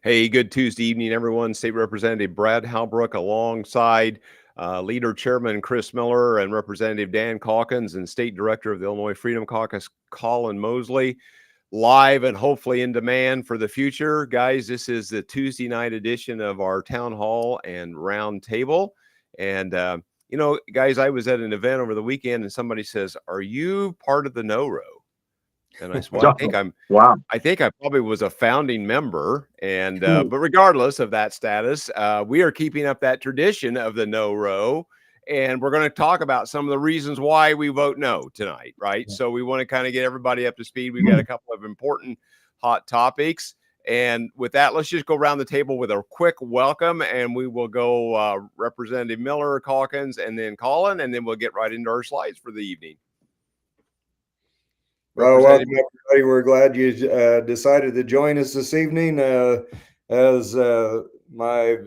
Hey, good Tuesday evening, everyone. State Representative Brad Halbrook alongside Leader Chairman Chris Miller and Representative Dan Calkins and State Director of the Illinois Freedom Caucus, Colin Mosley, live and hopefully in demand for the future. Guys, this is the Tuesday night edition of our Town Hall and Round Table. And, guys, I was at an event over the weekend and somebody says, "Are you part of the No Row?" And I said, "Well, I think I probably was a founding member." And but regardless of that status, we are keeping up that tradition of the No Row, and we're going to talk about some of the reasons why we vote no tonight, right? So we want to kind of get everybody up to speed. We've got a couple of important hot topics, and with that, let's just go around the table with a quick welcome, and we will go Representative Miller, Calkins, and then Colin, and then we'll get right into our slides for the evening. Well, welcome everybody. We're glad you decided to join us this evening. As my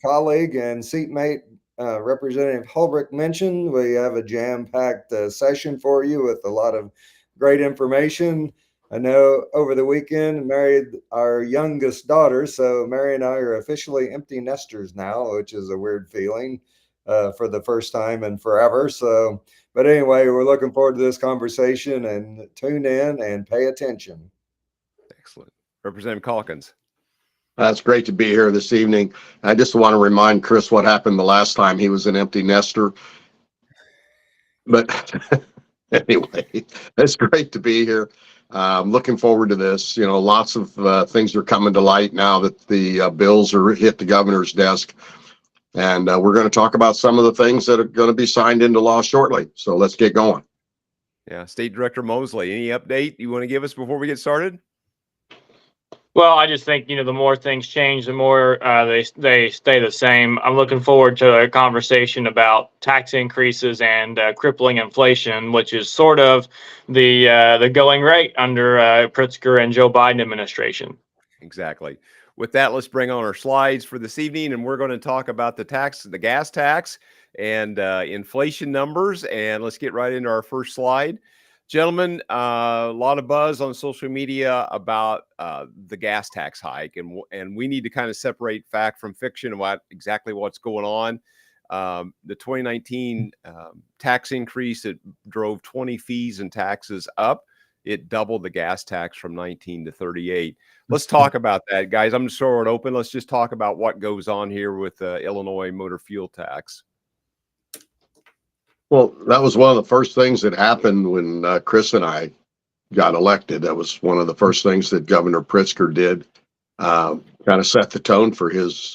colleague and seatmate, Representative Halbrook mentioned, we have a jam-packed session for you with a lot of great information. I know over the weekend married our youngest daughter, so Mary and I are officially empty nesters now, which is a weird feeling for the first time in forever. But anyway, we're looking forward to this conversation, and tune in and pay attention. Excellent. Representative Calkins. It's great to be here this evening. I just want to remind Chris what happened the last time he was an empty nester. But anyway, it's great to be here. I'm looking forward to this. You know, lots of things are coming to light now that the bills are hit the governor's desk. And we're going to talk about some of the things that are going to be signed into law shortly. So let's get going. Yeah, State Director Mosley, any update you want to give us before we get started? Well, I just think, the more things change, the more they stay the same. I'm looking forward to a conversation about tax increases and crippling inflation, which is sort of the going rate under Pritzker and Joe Biden administration. Exactly. With that, let's bring on our slides for this evening, and we're going to talk about the gas tax and inflation numbers. And let's get right into our first slide. Gentlemen, a lot of buzz on social media about the gas tax hike, and we need to kind of separate fact from fiction about exactly what's going on. The 2019 tax increase, it drove 20 fees and taxes up. It doubled the gas tax from 19 to 38. Let's talk about that, guys. I'm just throwing it open. Let's just talk about what goes on here with the Illinois motor fuel tax. Well, that was one of the first things that happened when Chris and I got elected. That was one of the first things that Governor Pritzker did, kind of set the tone for his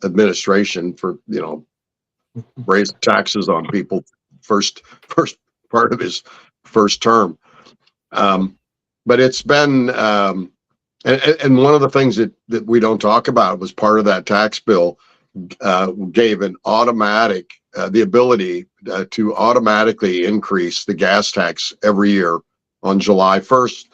administration for, raise taxes on people first part of his first term. But it's been, and one of the things that we don't talk about was part of that tax bill gave an automatic, the ability to automatically increase the gas tax every year on July 1st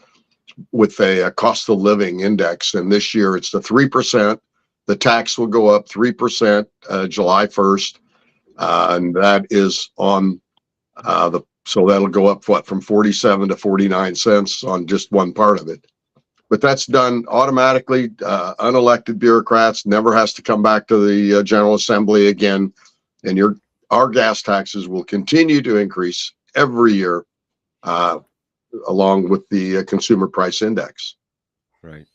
with a cost of living index. And this year it's the 3%. The tax will go up 3% July 1st. And that is on so that'll go up from 47 to 49 cents on just one part of it. But that's done automatically. Unelected bureaucrats never has to come back to the General Assembly again. And our gas taxes will continue to increase every year along with the consumer price index. Right.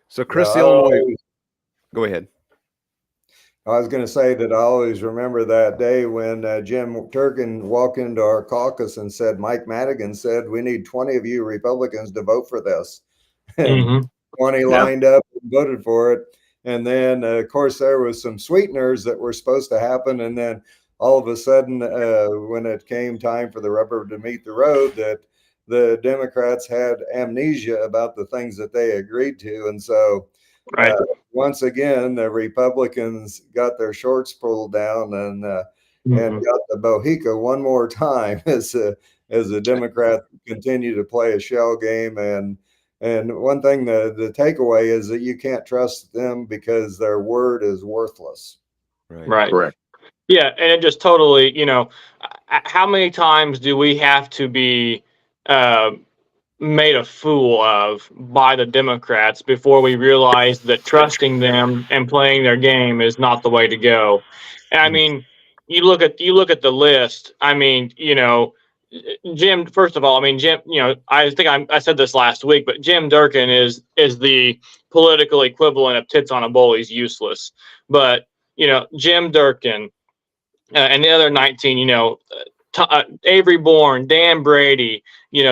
So Chris, Illinois, go ahead. I was going to say that I always remember that day when Jim Turkin walked into our caucus and said, Mike Madigan said, we need 20 of you Republicans to vote for this. And 20 lined up and voted for it. And then, of course, there was some sweeteners that were supposed to happen. And then all of a sudden, when it came time for the rubber to meet the road, that the Democrats had amnesia about the things that they agreed to. And so once again, the Republicans got their shorts pulled down and got the Bohica one more time as the Democrats continue to play a shell game. And one thing, the takeaway is that you can't trust them because their word is worthless. Right. Correct. Yeah, and it just totally, how many times do we have to be made a fool of by the Democrats before we realized that trusting them and playing their game is not the way to go. And I mean, you look at the list. I mean, Jim. First of all, I mean, Jim. I think I said this last week, but Jim Durkin is the political equivalent of tits on a bowl. He's useless. But Jim Durkin and the other 19. Avery Bourne, Dan Brady,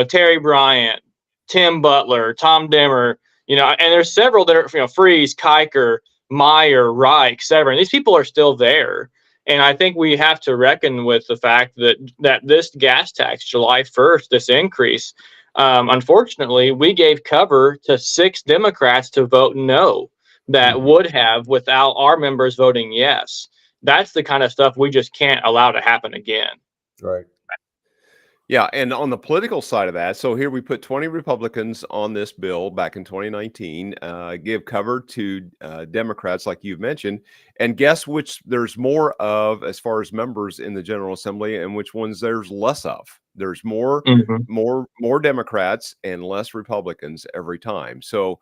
Terry Bryant, Tim Butler, Tom Dimmer, and there's several that are, Freeze, Kiker, Meyer, Reich, Severn. These people are still there. And I think we have to reckon with the fact that this gas tax, July 1st, this increase, unfortunately, we gave cover to 6 Democrats to vote no that would have without our members voting yes. That's the kind of stuff we just can't allow to happen again. Right. Yeah, and on the political side of that, so here we put 20 Republicans on this bill back in 2019, give cover to Democrats, like you've mentioned, and guess which there's more of as far as members in the General Assembly, and which ones there's less of. There's more Democrats and less Republicans every time. So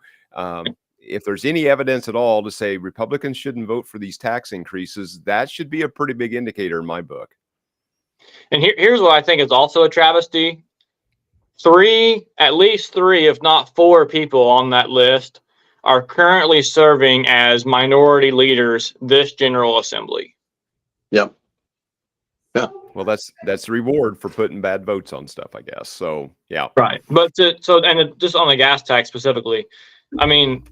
if there's any evidence at all to say Republicans shouldn't vote for these tax increases, that should be a pretty big indicator in my book. And here's what I think is also a travesty. At least three, if not 4 people on that list are currently serving as minority leaders this General Assembly. Yep. Yeah. Well, that's the reward for putting bad votes on stuff, I guess. So, yeah. Right. But just on the gas tax specifically, I mean,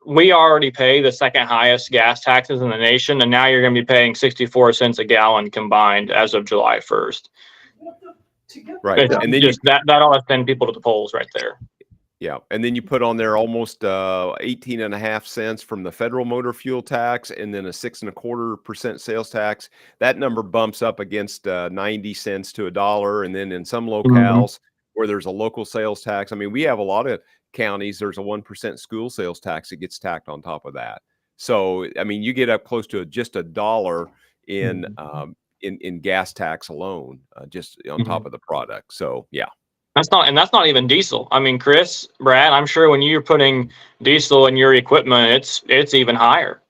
we already pay the second highest gas taxes in the nation, and now you're going to be paying 64 cents a gallon combined as of July 1st. Right. And then that ought to send people to the polls right there. Yeah. And then you put on there almost 18.5 cents from the federal motor fuel tax, and then a 6.25% sales tax. That number bumps up against 90 cents to $1. And then in some locales where there's a local sales tax, I mean, we have a lot of counties, there's a 1% school sales tax that gets tacked on top of that. So, I mean, you get up close to just $1 in gas tax alone, just on top of the product. So, yeah. That's not even diesel. I mean, Chris, Brad, I'm sure when you're putting diesel in your equipment, it's even higher.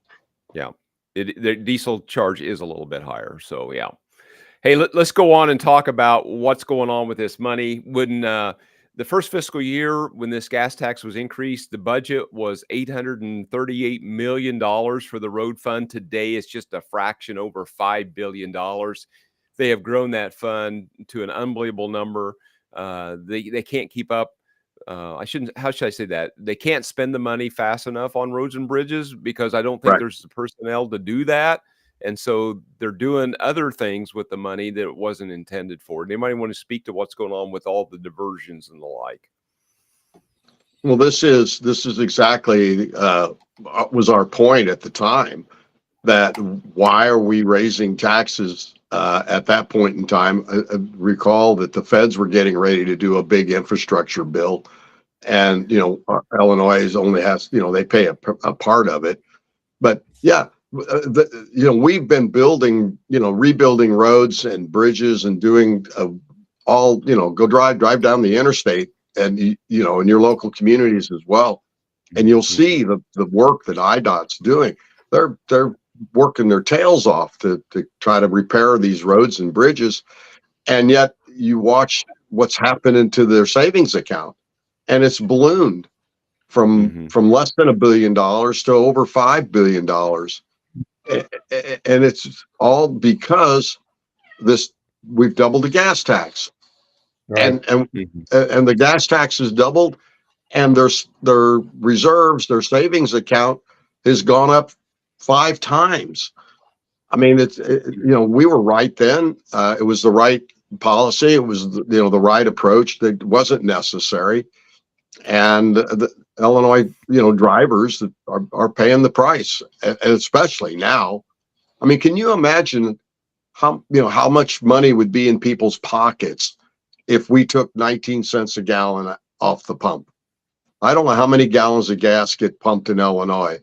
Yeah. The diesel charge is a little bit higher. So, yeah. Hey, let's go on and talk about what's going on with this money. When the first fiscal year, when this gas tax was increased, the budget was $838 million for the road fund. Today, it's just a fraction over $5 billion. They have grown that fund to an unbelievable number. They can't keep up. How should I say that? They can't spend the money fast enough on roads and bridges because I don't think there's the personnel to do that. And so they're doing other things with the money that it wasn't intended for. Anybody want to speak to what's going on with all the diversions and the like? Well, this is exactly was our point at the time, that why are we raising taxes at that point in time? Recall that the feds were getting ready to do a big infrastructure bill, and Illinois only has they pay a part of it, but yeah. We've been rebuilding roads and bridges and doing go drive down the interstate and, in your local communities as well. And you'll see the work that IDOT's doing. They're working their tails off to try to repair these roads and bridges. And yet you watch what's happening to their savings account, and it's ballooned from less than $1 billion to over $5 billion. And it's all because we've doubled the gas tax, and the gas tax has doubled, and their reserves, their savings account has gone up 5 times. I mean, we were right then. It was the right policy. It was the right approach. That wasn't necessary, and the Illinois, drivers are paying the price, and especially now. I mean, can you imagine how much money would be in people's pockets if we took 19 cents a gallon off the pump? I don't know how many gallons of gas get pumped in Illinois,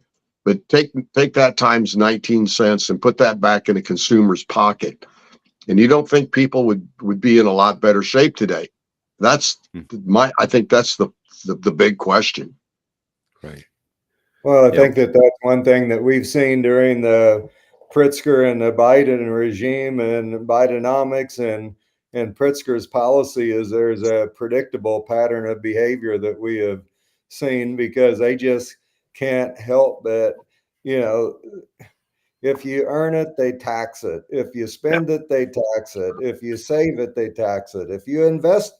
but take that times 19 cents and put that back in a consumer's pocket. And you don't think people would be in a lot better shape today? That's I think that's the big question. Right. Well, I Yep. think that that's one thing that we've seen during the Pritzker and the Biden regime and Bidenomics and Pritzker's policy is there's a predictable pattern of behavior that we have seen because they just can't help but, you know, if you earn it, they tax it. If you spend it, they tax it. If you save it, they tax it. If you invest,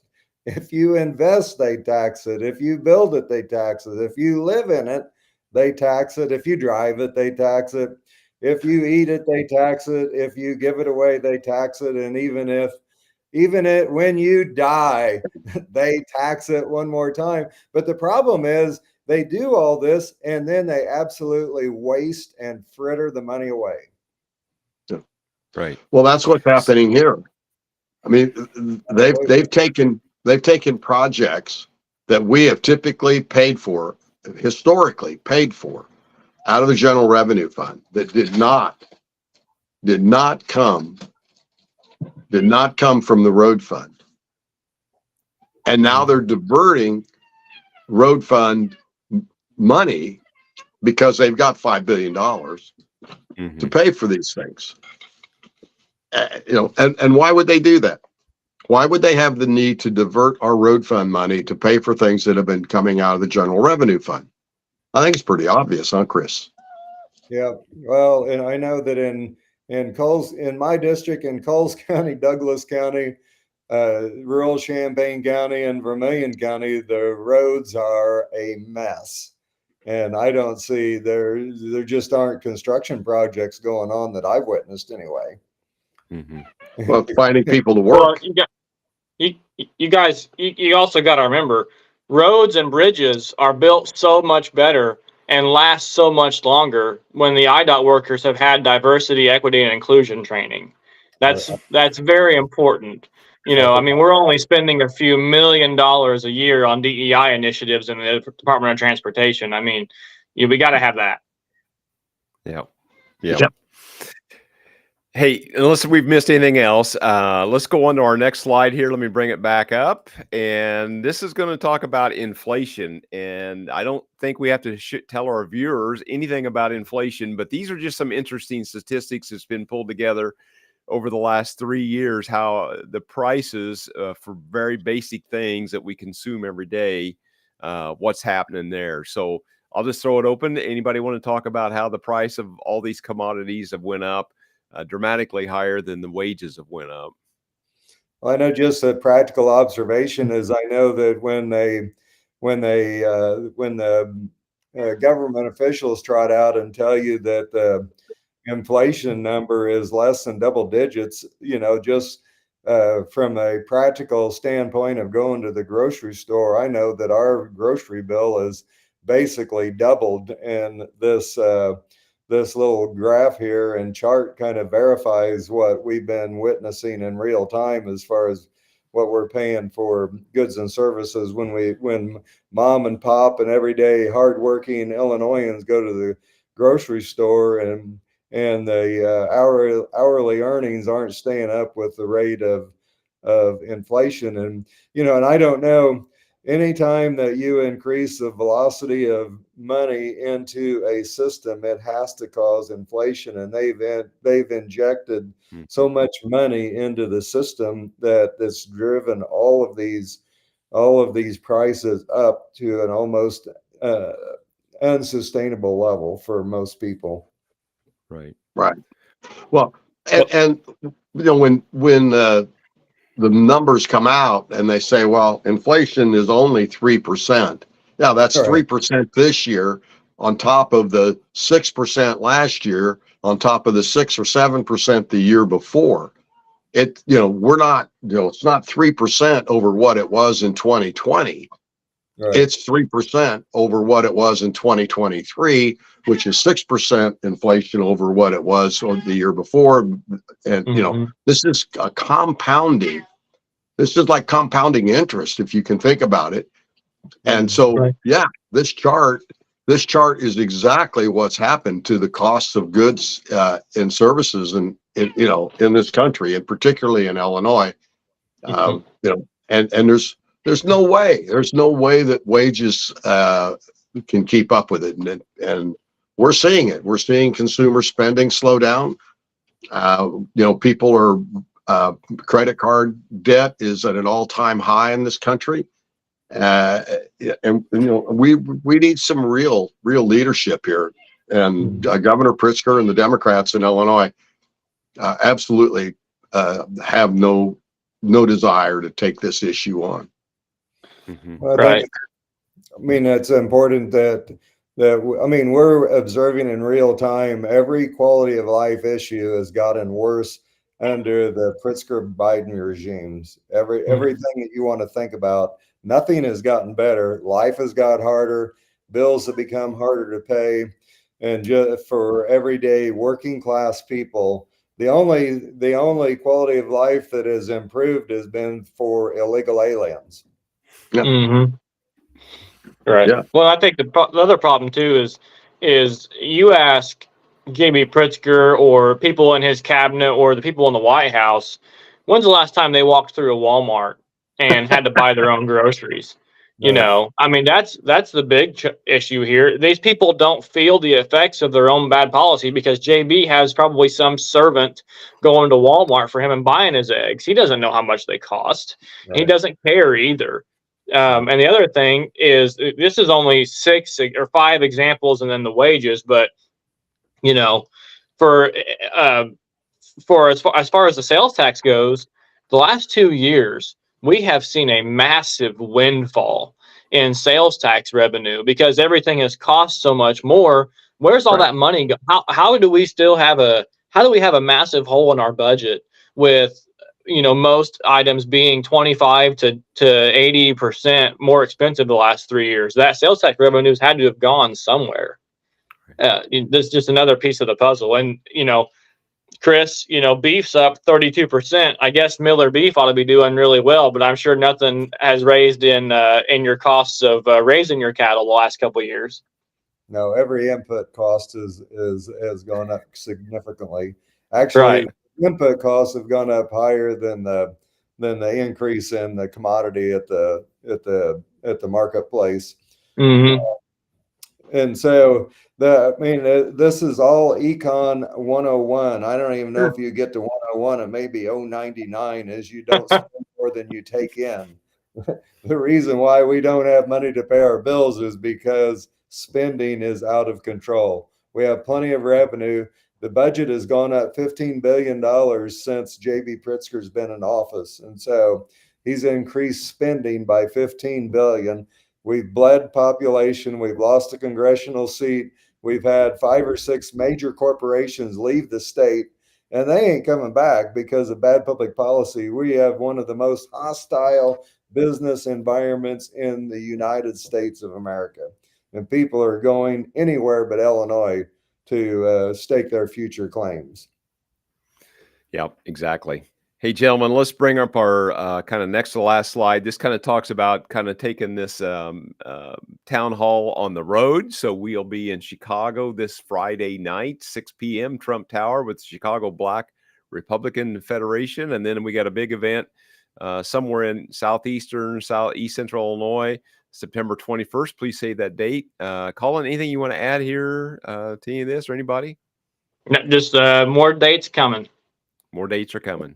they tax it. If you build it, they tax it. If you live in it, they tax it. If you drive it, they tax it. If you eat it, they tax it. If you give it away, they tax it. And even when you die, they tax it one more time. But the problem is they do all this and then they absolutely waste and fritter the money away. Right. Well, that's what's happening here. I mean, they've taken projects that we have typically paid for, historically paid for, out of the general revenue fund that did not come from the road fund. And now they're diverting road fund money because they've got $5 billion to pay for these things. And why would they do that? Why would they have the need to divert our road fund money to pay for things that have been coming out of the general revenue fund? I think it's pretty obvious, huh, Chris? Yeah. Well, and I know that in my district, in Coles County, Douglas County, rural Champaign County, and Vermilion County, the roads are a mess. And I don't see there just aren't construction projects going on that I've witnessed anyway. Well, finding people to work. Well, you guys, you also got to remember, roads and bridges are built so much better and last so much longer when the IDOT workers have had diversity, equity, and inclusion training. That's very important. I mean, we're only spending a few $1 million a year on DEI initiatives in the Department of Transportation. I mean, we got to have that. Yep. Hey, unless we've missed anything else, let's go on to our next slide here. Let me bring it back up. And this is going to talk about inflation. And I don't think we have to tell our viewers anything about inflation, but these are just some interesting statistics that's been pulled together over the last 3 years, how the prices for very basic things that we consume every day, what's happening there. So I'll just throw it open. Anybody want to talk about how the price of all these commodities have went up? Dramatically higher than the wages have went up. Well, I know just a practical observation is I know that when the government officials trot out and tell you that the inflation number is less than double digits, just from a practical standpoint of going to the grocery store, I know that our grocery bill is basically doubled, and this little graph here and chart kind of verifies what we've been witnessing in real time as far as what we're paying for goods and services when mom and pop and everyday hardworking Illinoisans go to the grocery store and the hourly earnings aren't staying up with the rate of inflation. And I don't know, anytime that you increase the velocity of money into a system, it has to cause inflation. And they've injected so much money into the system that's driven all of these prices up to an almost unsustainable level for most people. Right. Well, and when the numbers come out and they say, well, inflation is only 3%. Yeah, that's 3% this year on top of the 6% last year, on top of the 6 or 7% the year before. We're not, it's not 3% over what it was in 2020. Right. It's 3% over what it was in 2023, which is 6% inflation over what it was the year before. And, this is a compounding. This is like compounding interest, if you can think about it. And so, this chart is exactly what's happened to the costs of goods and services in this country, and particularly in Illinois. And There's no way. There's no way that wages can keep up with it, and we're seeing it. We're seeing consumer spending slow down. People are credit card debt is at an all-time high in this country, and we need some real leadership here. And Governor Pritzker and the Democrats in Illinois absolutely have no desire to take this issue on. Well, Right. it's important that we're observing in real time every quality of life issue has gotten worse under the Pritzker Biden regimes. Everything that you want to think about, nothing has gotten better. Life has got harder. Bills have become harder to pay, and just for everyday working class people, the only quality of life that has improved has been for illegal aliens. Yeah. Mm-hmm. Right. Yeah. Well, I think the other problem too is you ask JB Pritzker or people in his cabinet or the people in the White House, when's the last time they walked through a Walmart and had to buy their own groceries? That's the big issue here. These people don't feel the effects of their own bad policy because JB has probably some servant going to Walmart for him and buying his eggs. He doesn't know how much they cost. Right. He doesn't care either. And the other thing is, this is only 6 or 5 examples, and then the wages. But for as far as the sales tax goes, the last 2 years we have seen a massive windfall in sales tax revenue because everything has cost so much more. Where's all that money go? How do we have a massive hole in our budget with most items being 25 to 80% more expensive the last 3 years? That sales tax revenues had to have gone somewhere. This is just another piece of the puzzle. And, Chris, beef's up 32%. I guess Miller beef ought to be doing really well, but I'm sure nothing has raised in your costs of raising your cattle the last couple of years. No, every input cost has gone up significantly. Actually, Right. Input costs have gone up higher than the increase in the commodity at the marketplace. Mm-hmm. And so this is all Econ 101. I don't even know if you get to 101. It may be 099, as you don't spend more than you take in. The reason why we don't have money to pay our bills is because spending is out of control. We have plenty of revenue. The budget has gone up $15 billion since JB Pritzker's been in office. And so he's increased spending by $15 billion. We've bled population. We've lost a congressional seat. We've had 5 or 6 major corporations leave the state, and they ain't coming back because of bad public policy. We have one of the most hostile business environments in the United States of America. And people are going anywhere but Illinois to stake their future claims. Yeah, exactly. Hey, gentlemen, let's bring up our kind of next to last slide. This kind of talks about kind of taking this town hall on the road. So we'll be in Chicago this Friday night, 6 p.m., Trump Tower with the Chicago Black Republican Federation. And then we got a big event somewhere in southeast central Illinois, September 21st. Please save that date. Colin, anything you want to add here to any of this or anybody? No, just more dates coming. More dates are coming.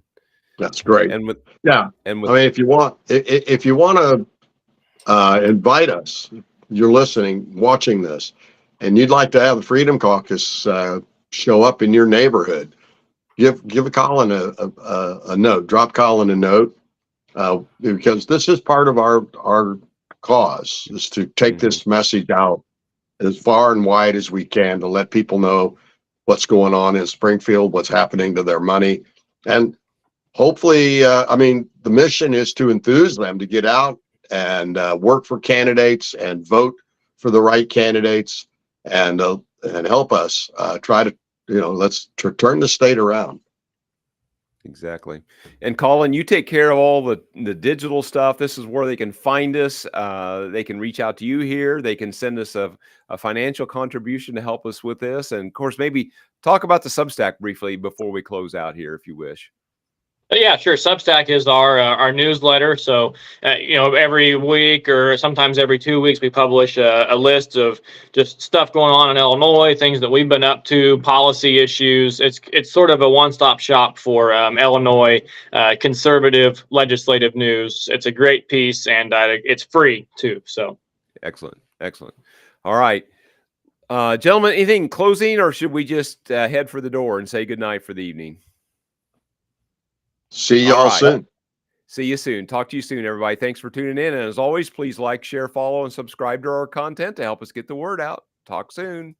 That's great. And with if you want to invite us, you're listening, watching this, and you'd like to have the Freedom Caucus show up in your neighborhood, give Colin a note. Drop Colin a note because this is part of our cause, is to take this message out as far and wide as we can to let people know what's going on in Springfield, what's happening to their money, and hopefully, the mission is to enthuse them to get out and work for candidates and vote for the right candidates and help us try to, let's turn the state around. Exactly. And Colin, you take care of all the digital stuff. This is where they can find us. They can reach out to you here. They can send us a financial contribution to help us with this. And of course, maybe talk about the Substack briefly before we close out here, if you wish. Yeah, sure. Substack is our newsletter. So, every week or sometimes every 2 weeks, we publish a list of just stuff going on in Illinois, things that we've been up to, policy issues. It's sort of a one-stop shop for Illinois conservative legislative news. It's a great piece, and it's free too. So, Excellent. All right. Gentlemen, anything closing, or should we just head for the door and say goodnight for the evening? See y'all All right. soon. See you soon. Talk to you soon, everybody. Thanks for tuning in. And as always, please like, share, follow, and subscribe to our content to help us get the word out. Talk soon.